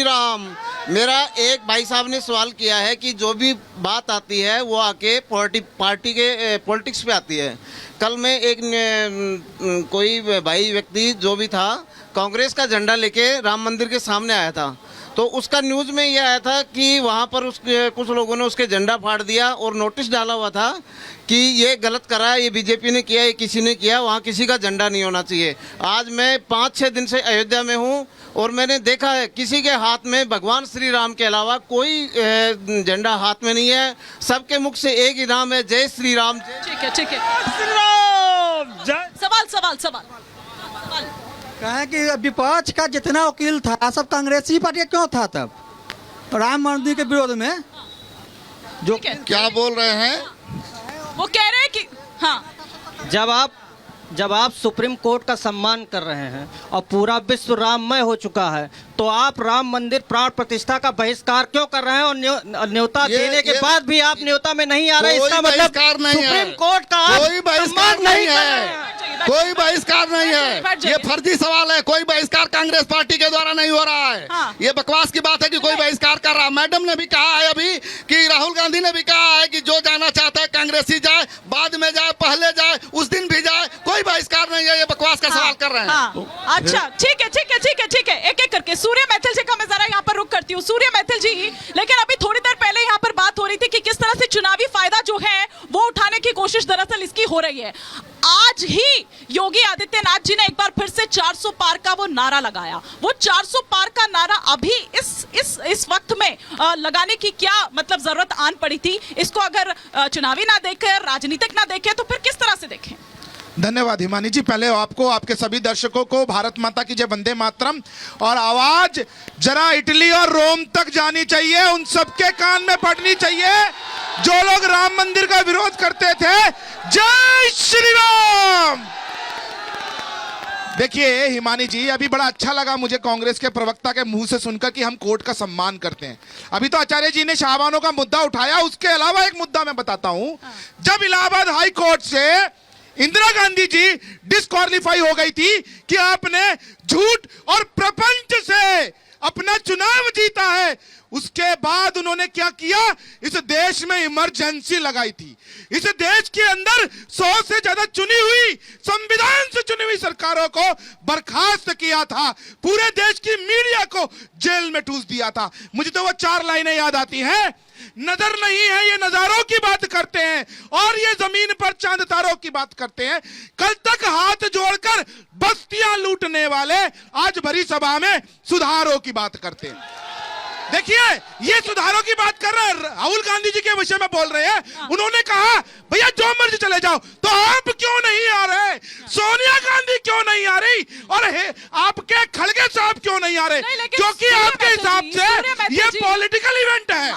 श्री राम। मेरा एक भाई साहब ने सवाल किया है कि जो भी बात आती है वो आके पार्टी के पॉलिटिक्स पे आती है। कल में एक कोई भाई व्यक्ति जो भी था कांग्रेस का झंडा लेके राम मंदिर के सामने आया था, तो उसका न्यूज़ में ये आया था कि वहाँ पर कुछ लोगों ने उसके झंडा फाड़ दिया और नोटिस डाला हुआ था कि ये गलत करा है, ये बीजेपी ने किया, ये किसी ने किया, वहाँ किसी का झंडा नहीं होना चाहिए। आज मैं 5-6 दिन से अयोध्या में हूँ और मैंने देखा है किसी के हाथ में भगवान श्री राम के अलावा कोई झंडा हाथ में नहीं है। सबके मुख से एक ही नाम है, जय श्री राम। ठीक है श्री राम जय। सवाल कहें कि विपक्ष का जितना वकील था सब कांग्रेसी पार्टी क्यों था तब राम मंदिर के विरोध में? जो क्या बोल रहे हैं वो कह रहे हैं कि हाँ, जब आप सुप्रीम कोर्ट का सम्मान कर रहे हैं और पूरा विश्व राममय हो चुका है, तो आप राम मंदिर प्राण प्रतिष्ठा का बहिष्कार क्यों कर रहे हैं? और न्योता देने के बाद भी आप न्योता में नहीं आ रहे, इसका मतलब सुप्रीम कोर्ट का कोई बहिष्कार नहीं है, कोई बहिष्कार नहीं है। ये फर्जी सवाल है। कोई बहिष्कार कांग्रेस पार्टी के द्वारा नहीं हो रहा है। हाँ। ये बकवास की बात है कि कोई बहिष्कार कर रहा है। मैडम ने भी कहा है अभी कि राहुल गांधी ने भी कहा है कि जो जाना चाहता है कांग्रेसी जाए, बाद में जाए, पहले जाए, उस दिन भी जाए। कोई बहिष्कार नहीं है। ये बकवास का सवाल कर रहे हैं। हाँ। अच्छा ठीक है, एक करके सूर्य मैथिल जी का मैं जरा यहाँ पर रुक करती हूँ। सूर्य मैथिल जी, लेकिन अभी थोड़ी देर पहले यहाँ पर बात हो रही थी कि किस तरह से चुनावी फायदा जो है वो उठाने की कोशिश दरअसल इसकी हो रही है। आज ही योगी आदित्यनाथ जी ने एक बार फिर से 400 पार का वो नारा लगाया। वो 400 पार का नारा अभी इस वक्त में लगाने की क्या मतलब जरूरत आन पड़ी थी? इसको अगर चुनावी ना देखें, राजनीतिक ना देखें, तो फिर किस तरह से देखें? धन्यवाद हिमानी जी। पहले आपको, आपके सभी दर्शकों को भारत माता की जय, वंदे मातरम। और आवाज जरा इटली और रोम तक जानी चाहिए, उन सबके कान में पड़नी चाहिए जो लोग राम मंदिर का विरोध करते थे। जय श्री राम। देखिए हिमानी जी, अभी बड़ा अच्छा लगा मुझे कांग्रेस के प्रवक्ता के मुंह से सुनकर कि हम कोर्ट का सम्मान करते हैं। अभी तो आचार्य जी ने शाहबानों का मुद्दा उठाया, उसके अलावा एक मुद्दा मैं बताता हूं। जब इलाहाबाद हाई कोर्ट से इंदिरा गांधी जी डिस्क्वालीफाई हो गई थी कि आपने झूठ और प्रपंच से अपना चुनाव जीता है, उसके बाद उन्होंने क्या किया? इस देश में इमरजेंसी लगाई थी। इस देश के अंदर 100 से ज्यादा चुनी हुई, संविधान से चुनी हुई सरकारों को बर्खास्त किया था। पूरे देश की मीडिया को जेल में ठूस दिया था। मुझे तो वो 4 लाइनें याद आती हैं। नजर नहीं है ये नजारों की बात करते हैं, और ये जमीन पर चांद तारों की बात करते हैं। कल तक हाथ जोड़कर बस्तियां लूटने वाले आज भरी सभा में सुधारों की बात करते हैं। देखिए ये सुधारों की बात कर रहे हैं, राहुल गांधी जी के विषय में बोल रहे हैं। उन्होंने कहा भैया जो मर्जी चले जाओ, तो आप क्यों नहीं आ रहे? सोनिया गांधी क्यों नहीं आ रही? और आपके खड़गे साहब क्यों नहीं आ रहे? क्योंकि आपके हिसाब से ये पॉलिटिकल इवेंट है।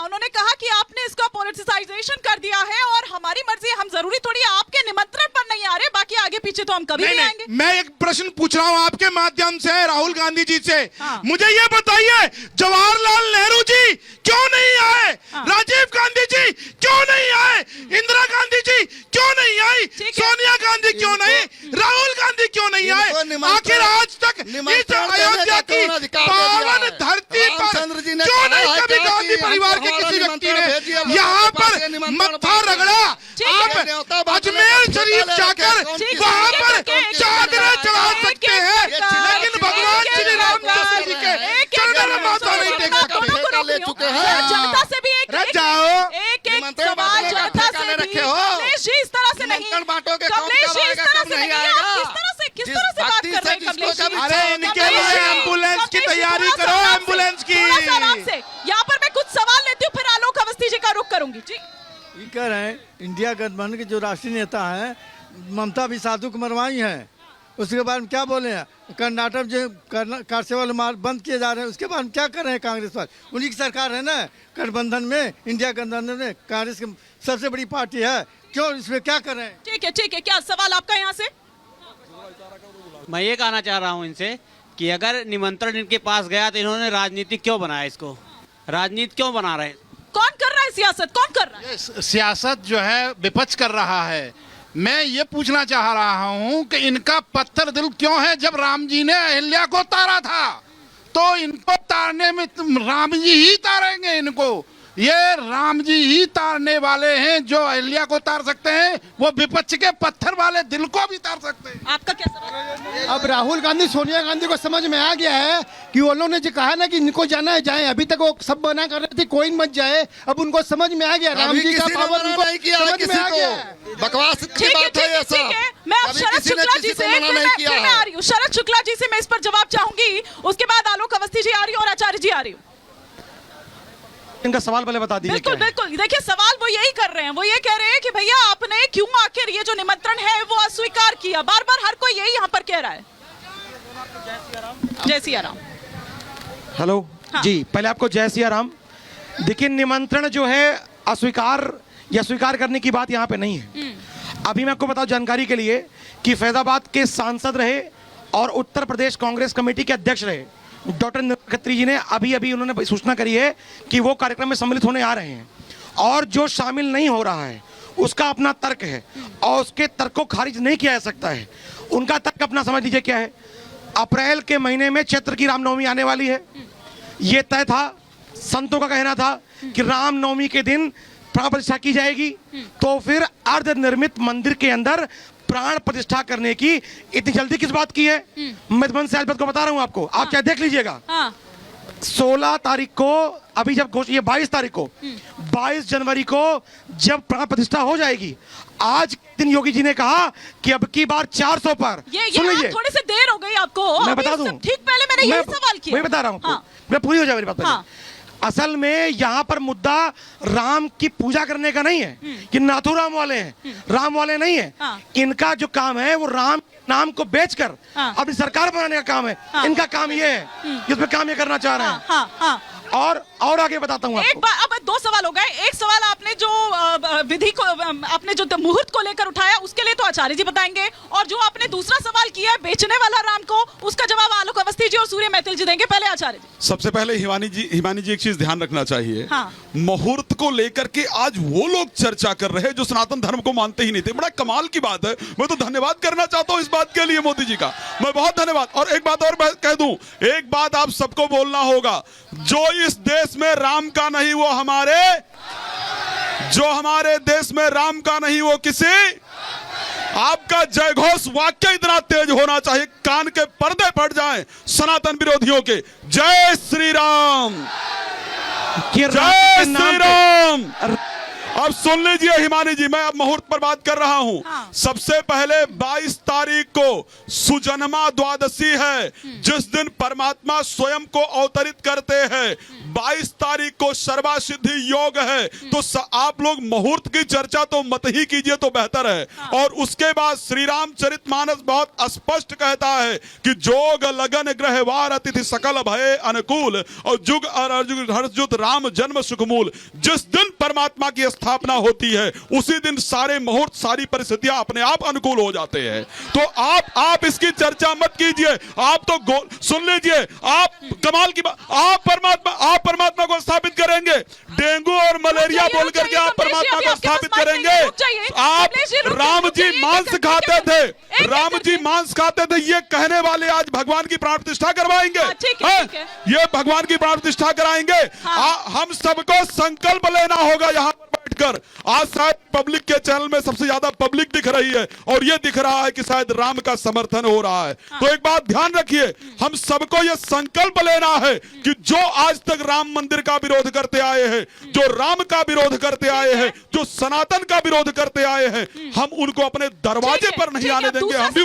उन्होंने कहा कि आपने इसका पॉलिटिसाइजेशन कर दिया है और हमारी मर्जी, हम जरूरी थोड़ी आपके निमंत्रण पर नहीं आ रहे, बाकी आगे पीछे तो हम कभी नहीं आएंगे। मैं एक प्रश्न पूछ रहा हूं आपके माध्यम से राहुल गांधी जी से। मुझे ये बताइए, जवाहरलाल नेहरू जी क्यों नहीं आए? राजीव गांधी जी क्यों नहीं आए? इंदिरा गांधी जी क्यों नहीं आई? सोनिया गांधी क्यों नहीं? राहुल गांधी क्यों नहीं आए? आखिर आज तक इस अयोध्या की पावन धरती पर क्यों नहीं कभी गांधी परिवार के किसी व्यक्ति ने यहाँ पर मत्था रगड़ा? आप अजमेर शरीफ जाकर वहाँ पर चादरें चढ़ा सकते हैं, लेकिन भगवान श्री रामचंद्र जी के चरणों में माथा नहीं टेक सकते। ले चुके हैं। जनता से भी एक सवाल, जनता से भी कमलेश जी इस तरह से नहीं, कमलेश जी इस तरह से नहीं, आप किस तरह से बात कर रहे हैं कमलेश जी? अरे इनके लिए एम्बुलेंस की तैयारी करो, एम्बुलेंस की। आराम से, यहाँ पर मैं कुछ सवाल लेती हूँ, फिर आलोक अवस्थी जी का रुख करूंगी। जी कह रहे हैं इंडिया गठबंधन के जो राष्ट्रीय नेता हैं ममता भी साधु को मरवाई हैं, उसके बाद क्या बोले हैं? कर्नाटक जो कार सेवा बंद किए जा रहे हैं, उसके बाद हम क्या कर रहे हैं? कांग्रेस पर उन्हीं की सरकार है ना गठबंधन में, इंडिया गठबंधन में कांग्रेस की सबसे बड़ी पार्टी है, क्यों इसमें क्या कर रहे हैं? ठीक है, क्या सवाल आपका यहाँ से? मैं ये कहना चाह रहा हूँ इनसे कि अगर निमंत्रण इनके पास गया तो इन्होंने राजनीति क्यों बनाया? इसको राजनीति क्यों बना रहे हैं? कौन कर रहा है सियासत? कौन कर रहा है? सियासत जो है विपक्ष कर रहा है। मैं ये पूछना चाह रहा हूं कि इनका पत्थर दिल क्यों है? जब राम जी ने अहिल्या को तारा था तो इनको तारने में राम जी ही तारेंगे इनको। ये राम जी ही तारने वाले हैं। जो अहिल्या को तार सकते हैं वो विपक्ष के पत्थर वाले दिल को भी तार सकते हैं। आपका क्या सवाल है? अब राहुल गांधी सोनिया गांधी को समझ में आ गया है कि वो लोगों ने जो कहा ना कि इनको जाना है जाए, अभी तक वो सब बना कर रही थी कोई मत जाए, अब उनको समझ में आ गया राम जी का पावर उनको समझ में आ गया। बकवास की ठीक है, बात है ये ठीक है, सब। ठीक है। मैं अब कभी शरद किसी ने शुक्ला किसी जी को से मना फिर नहीं मैं किया फिर मैं है। आ रही हूँ। शरद शुक्ला जी से मैं इस पर जवाब चाहूंगी, उसके बाद आलोक अवस्थी जी आ रही हूँ और आचार्य जी आ रही हूँ। इनका सवाल पहले बता दीजिए। बिल्कुल बिल्कुल, देखिए सवाल वो यही कर रहे हैं, वो ये कह रहे हैं कि भैया आपने क्यों आखिर ये जो निमंत्रण है वो अस्वीकार किया। बार बार हर कोई यही यहाँ पर कह रहा है। जय सिया राम। हेलो हाँ। जी, पहले आपको जय सिया राम। देखिए, निमंत्रण जो है अस्वीकार या स्वीकार करने की बात यहाँ पे नहीं है। अभी मैं आपको बताऊं जानकारी के लिए कि फैजाबाद के सांसद रहे और उत्तर प्रदेश कांग्रेस कमेटी के अध्यक्ष रहे डॉक्टर निर्मला खत्री जी ने अभी उन्होंने सूचना करी है कि वो कार्यक्रम में सम्मिलित होने आ रहे हैं, और जो शामिल नहीं हो रहा है उसका अपना तर्क है और उसके तर्क को खारिज नहीं किया जा सकता है। उनका तर्क अपना समझ लीजिए क्या है। अप्रैल के महीने में चैत्र की रामनवमी आने वाली है, ये तय था। संतों का कहना था कि रामनवमी के दिन प्राण प्रतिष्ठा की जाएगी, तो फिर अर्ध निर्मित मंदिर के अंदर प्राण प्रतिष्ठा करने की इतनी जल्दी किस बात की है? मैं मन से आज बात को बता रहा हूं आपको, आप चाहे देख लीजिएगा। 16 तारीख को, अभी जब ये 22 तारीख को, 22 जनवरी को जब प्राण प्रतिष्ठा हो जाएगी, आज दिन योगी जी ने कहा कि अब की बार 400 पर। सुन लीजिए, थोड़ी सी देर हो गई आपको, मैं बता दूं, ठीक पहले मैंने यही सवाल किया। मैं बता रहा हूं। हाँ। मैं पूरी हो जाए मेरी बात। हाँ। असल में यहाँ पर मुद्दा राम की पूजा करने का नहीं है कि नाथूराम वाले हैं, राम वाले नहीं है। हाँ। इनका जो काम है वो राम नाम को बेचकर हाँ। अपनी सरकार बनाने का काम है। हाँ। इनका काम ये है, इसमें काम ये करना चाह रहे हैं। हाँ, हाँ। और आगे बताता हूँ एक आपको। बार, अब 2 सवाल हो गए। एक सवाल आपने जो विधि को, आपने जो मुहूर्त को लेकर उठाया उसके लिए तो आचार्य जी बताएंगे, और जो आपने दूसरा सवाल किया है बेचने वाला राम को, उसका जवाब आलोक अवस्थी जी और सूर्य मैथिल जी देंगे। पहले आचार्य जी। सबसे पहले हिमानी जी एक चीज ध्यान रखना चाहिए। हाँ। मुहूर्त को लेकर के आज वो लोग चर्चा कर रहे हैं जो सनातन धर्म को मानते ही नहीं थे। बड़ा कमाल की बात है। मैं तो धन्यवाद करना चाहता हूं इस बात के लिए मोदी जी का, मैं बहुत धन्यवाद। और एक बात और मैं कह दूं, एक बात आप सबको बोलना होगा, जो इस देश में राम का नहीं वो हमारे, जो हमारे देश में राम का नहीं वो किसी। आपका जय घोष वाक्य इतना तेज होना चाहिए कान के पर्दे फट जाएं सनातन विरोधियों के। जय श्री राम, जय श्री राम। अब सुन लीजिए हिमानी जी, मैं अब मुहूर्त पर बात कर रहा हूं। हाँ। सबसे पहले 22 तारीख को सुजन्मा द्वादशी है, जिस दिन परमात्मा स्वयं को अवतरित करते हैं। 22 तारीख को सर्वा सिद्धि योग है, तो आप लोग मुहूर्त की चर्चा तो मत ही कीजिए तो बेहतर है। हाँ। और उसके बाद श्री रामचरितमानस बहुत स्पष्ट कहता है कि जोग लगन ग्रहवार अतिथि सकल भय अनुकूल और जुग अजुग हर्षयुत राम जन्म सुखमूल। जिस दिन परमात्मा की स्थापना होती है उसी दिन सारे मुहूर्त, सारी परिस्थितियां अपने आप अनुकूल हो जाते हैं। तो आप इसकी चर्चा मत कीजिए। आप तो सुन लीजिए, आप कमाल की बात, आप परमात्मा को स्थापित करेंगे। डेंगू और मलेरिया बोल करके आप परमात्मा को स्थापित करेंगे। आप राम जी मांस खाते थे, राम जी मांस खाते थे, ये कहने वाले आज भगवान की प्राण प्रतिष्ठा करवाएंगे। ये भगवान की प्राण प्रतिष्ठा कराएंगे। हम सबको संकल्प लेना होगा यहाँ पर बैठकर। आज शायद पब्लिक के चैनल में सबसे ज्यादा पब्लिक दिख रही है और ये दिख रहा है कि शायद राम का समर्थन हो रहा है। तो एक बात ध्यान रखिए, हम सबको ये संकल्प लेना है कि जो आज तक राम मंदिर का विरोध करते आए हैं, जो राम का विरोध करते आए हैं, जो सनातन का विरोध करते आए हैं, हम उनको अपने दरवाजे पर नहीं आने देंगे। हम भी